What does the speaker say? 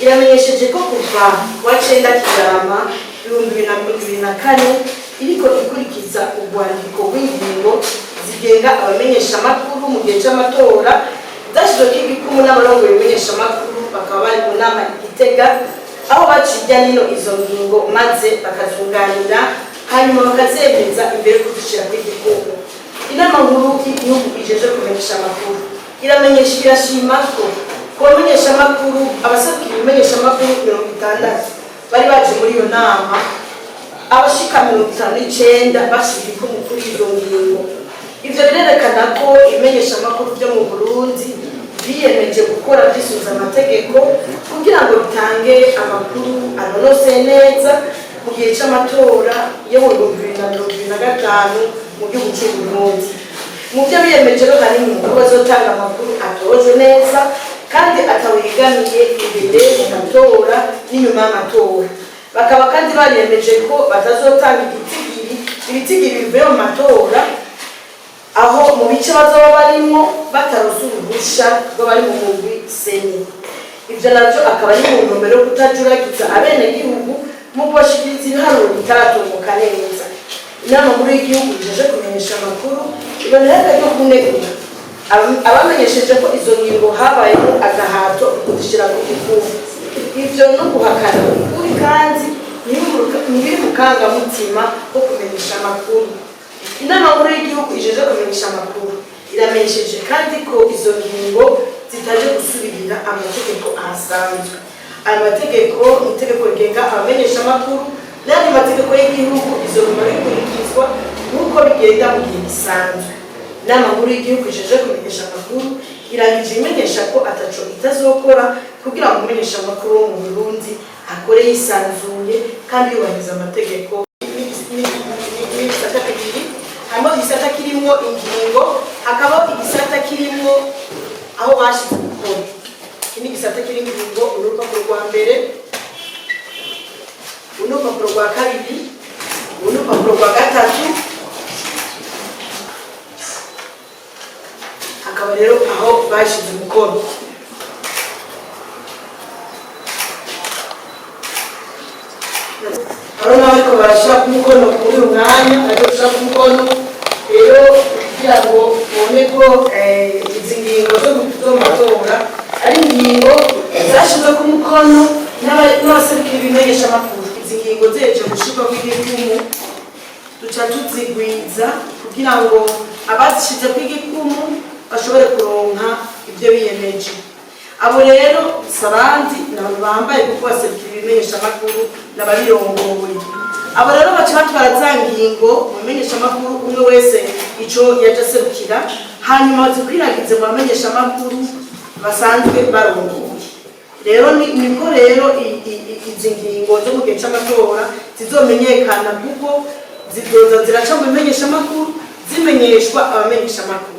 iramenyesheje ko kuva wa 9 Kigarama 2024 iriko ikurikiza urwandiko rw'ingingo zigenga abamenyesha makuru mu gihe cy'amatora zashizo k'igikumu n'abarongo bimenyesha makuru bakaba bari mu nama Igitega aho bacijya nino izo ngingo maze bakazunganira hanyuma bakazemeza imbere kuzishira kw'igikumu. Inama nkuru y'igihugu ijeje kumenyesha makuru iramenyesha irashima ko kumenyesha makuru abasabwa ibimenyesha makuru 60 bari baje muri iyo nama abashika 59 bashirika umukuru w'izo ngingo. Ivyo birerekana ko ibimenyesha makuru byo mu Burundi biyemeje gukora bisubiza amategeko kugira ngo bitange amakuru anonose neza mu gihe cy'amatora yo mu 2025 mu gihugu cy'u Burundi. Mu byo biyemeje no hari mu bazotanga amakuru atoje neza kandi atawigamiye imbere mu matora n'inyuma y'amatora. Bakaba kandi bariyemeje ko batazotanga ibitigiri bivuye mu matora aho mu bice bazoba barimo bataroza uruhusha rwo bari mu mugwi seni. Ivyo navyo akaba ari mu ntumbero yo kutajuragiza abenegihugu mu kubashikiriza ibiharuro bitaratunguka neza. Inama muri y'igihugu ijeje kumenyesha amakuru iboneka ryo kunegura abamenyesheje ko izo ngingo habayemo agahato kuzishira ku gikumu. Ivyo no guhakana ukuri kandi ntibiri mu kangamutima ko kumenyesha amakuru. Inama nkuru y'igihugu ijeje kumenyesha amakuru iramenyesheje kandi ko izo ngingo zitaje gusubirira amategeko ahasanzwe. Amategeko itegeko rigenga abamenyesha amakuru n'andi mategeko y'igihugu izo ngoma bikurikizwa nk'uko bigenda mu gihe gisanzwe. Inama nkuru y'igihugu ijeje kumenyesha amakuru irangije imenyesha ko ataco itazokora kugira ngo umenyesha amakuru wo mu Burundi akore yisanzuye kandi yubahiriza amategeko. Hamo igisata kirimo ingingo hakaba igisata kirimo aho bashize gukora. Ini gisata kirimo ingingo urupapuro rwa mbere, urupapuro rwa kabiri, urupapuro rwa gatatu. Hakaba rero aho bashize gukora. Arona ariko barashaka umukono kuri umwanya arashaka umukono rero kugira ngo ubone ko izi ngingo zo matora ari ingingo zashize ku mukono n'abaserukira ibimenyesha amakuru. Izi ngingo zeje gushirwa kw'igikumu duca tuzigwiza kugira ngo abazishize kw'igikumu bashobore kuronka ibyo biyemeje. Abo rero sabandi n'abantu bambaye kuko baserukira ibimenyesha amakuru n'ababirongoye. Abo rero baca batwara za ngingo mumenyesha amakuru umwe wese ico yaje aserukira hanyuma bazikwiragize mu bamenyesha amakuru basanzwe barongoye. Rero niko rero izi ngingo zo mu gihe cy'amatora zizomenyekana kuko zizoza ziraca mu bimenyesha amakuru zimenyeshwa abamenyesha amakuru.